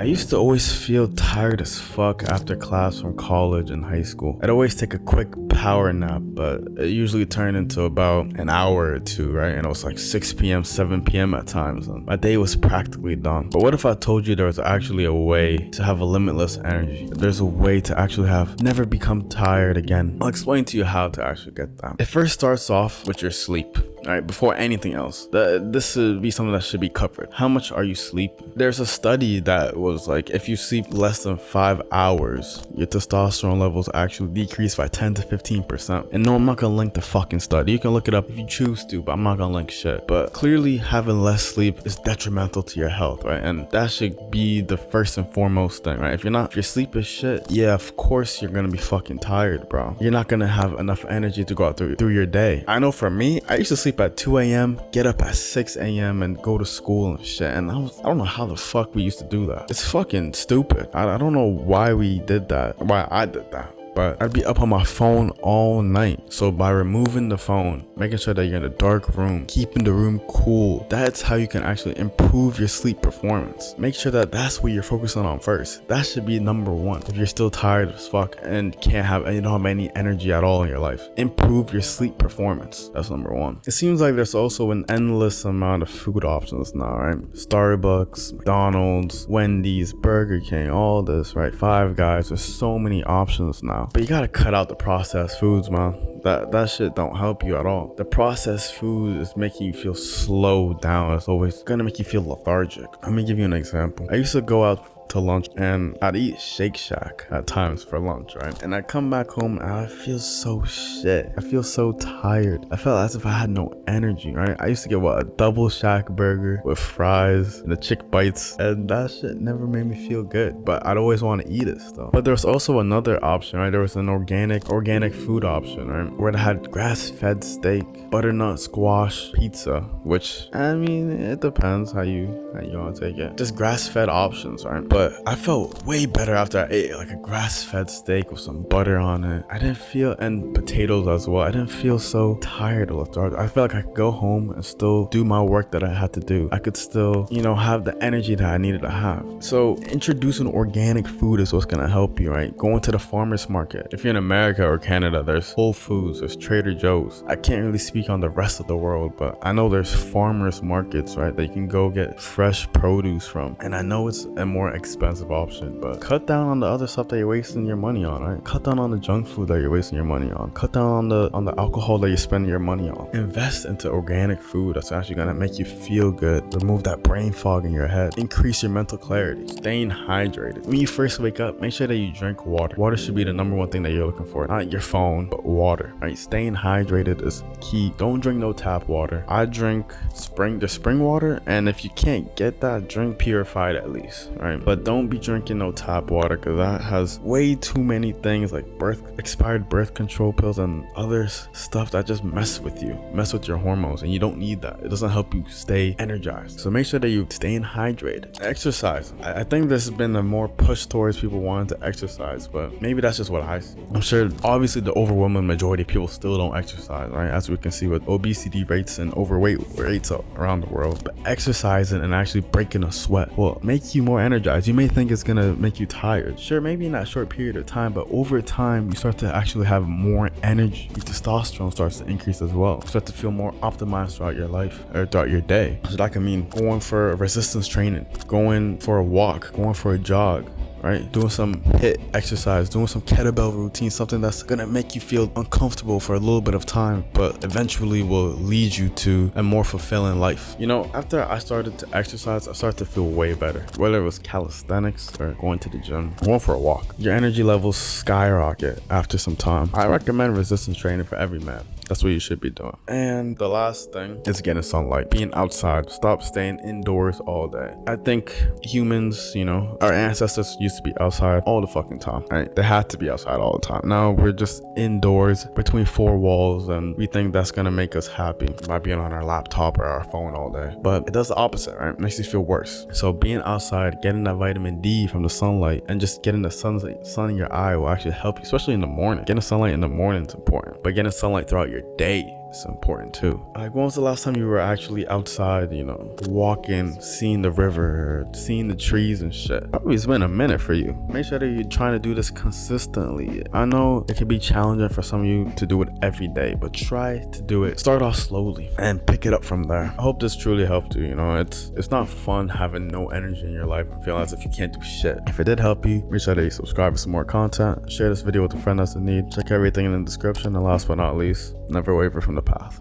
I used to always feel tired as fuck after class from college and high school. I'd always take a quick power nap, but it usually turned into about an hour or two, right? And it was like 6 p.m., 7 p.m. at times. And my day was practically done. But what if I told you there was actually a way to have a limitless energy? There's a way to actually have never become tired again. I'll explain to you how to actually get that. It first starts off with your sleep. All right, before anything else, this should be something that should be covered. How much are you sleep? There's a study that was like, if you sleep less than 5 hours, your testosterone levels actually decrease by 10 to 15%. And no, I'm not gonna link the fucking study. You can look it up if you choose to, but I'm not gonna link shit. But clearly, having less sleep is detrimental to your health, right? And that should be the first and foremost thing, right? If your sleep is shit, yeah, of course you're gonna be fucking tired, bro. You're not gonna have enough energy to go out through your day. I know for me, I used to sleep at 2 a.m., get up at 6 a.m. and go to school and shit. And I don't know how the fuck we used to do that. It's fucking stupid. I don't know why we did that, why I did that. But I'd be up on my phone all night. So by removing the phone, making sure that you're in a dark room, keeping the room cool, that's how you can actually improve your sleep performance. Make sure that that's what you're focusing on first. That should be number one. If you're still tired as fuck and you don't have any energy at all in your life, improve your sleep performance. That's number one. It seems like there's also an endless amount of food options now, right? Starbucks, McDonald's, Wendy's, Burger King, all this, right? Five Guys. There's so many options now. But you gotta cut out the processed foods, man. That shit don't help you at all. The processed food is making you feel slowed down. It's always gonna make you feel lethargic. Let me give you an example. I used to go out to lunch and I'd eat Shake Shack at times for lunch, right? And I come back home and I feel so shit. I feel so tired. I felt as if I had no energy, right? I used to get a double Shack burger with fries and the chick bites, and that shit never made me feel good, but I'd always want to eat it still. But there's also another option, right? There was an organic food option, right? Where they had grass-fed steak, butternut squash pizza, which, I mean, it depends how you want to take it. Just grass-fed options, right? But I felt way better after I ate like a grass-fed steak with some butter on it. And potatoes as well. I didn't feel so tired or lethargic. I felt like I could go home and still do my work that I had to do. I could still, have the energy that I needed to have. So introducing organic food is what's gonna help you, right? Going to the farmer's market. If you're in America or Canada, there's Whole Foods, there's Trader Joe's. I can't really speak on the rest of the world, but I know there's farmers markets, right? That you can go get fresh produce from. And I know it's a more expensive option, but cut down on the other stuff that you're wasting your money on, right? Cut down on the junk food that you're wasting your money on. Cut down on the alcohol that you're spending your money on. Invest into organic food that's actually gonna make you feel good. Remove that brain fog in your head. Increase your mental clarity. Staying hydrated. When you first wake up, make sure that you drink water. Water should be the number one thing that you're looking for. Not your phone, but water, right? Staying hydrated is key. Don't drink no tap water. I drink the spring water, and if you can't get that, drink purified at least, right? But don't be drinking no tap water, because that has way too many things like expired birth control pills and other stuff that just mess with your hormones, and you don't need that. It doesn't help you stay energized. So make sure that you staying hydrated. Exercise. I think there's been a more push towards people wanting to exercise, but maybe that's just what I see. I'm sure obviously the overwhelming majority of people still don't exercise, right? As we can see with obesity rates and overweight rates around the world. But exercising and actually breaking a sweat will make you more energized. You may think it's gonna make you tired. Sure, maybe in that short period of time, but over time, you start to actually have more energy. Your testosterone starts to increase as well. You start to feel more optimized throughout your life or throughout your day. So that can mean going for resistance training, going for a walk, going for a jog, right? Doing some HIIT exercise, doing some kettlebell routine, something that's gonna make you feel uncomfortable for a little bit of time, but eventually will lead you to a more fulfilling life. After I started to exercise, I started to feel way better. Whether it was calisthenics or going to the gym, going for a walk, your energy levels skyrocket after some time. I recommend resistance training for every man. That's what you should be doing. And the last thing is getting sunlight, being outside. Stop staying indoors all day. I think humans, our ancestors used to be outside all the fucking time, right? They had to be outside all the time. Now we're just indoors between four walls, and we think that's gonna make us happy by being on our laptop or our phone all day. But it does the opposite, right? It makes you feel worse. So being outside, getting that vitamin D from the sunlight, and just getting the sun in your eye will actually help you, especially in the morning. Getting sunlight in the morning is important, but getting sunlight throughout your day it's important too. Like, when was the last time you were actually outside, you know, walking, seeing the river, seeing the trees and shit? Probably it's been a minute for you. Make sure that you're trying to do this consistently. I know it can be challenging for some of you to do it every day, but try to do it. Start off slowly and pick it up from there. I hope this truly helped you. You know, it's not fun having no energy in your life and feeling as if you can't do shit. If it did help you, make sure that you subscribe for some more content. Share this video with a friend that's in need. Check everything in the description. And last but not least, never waver from the path.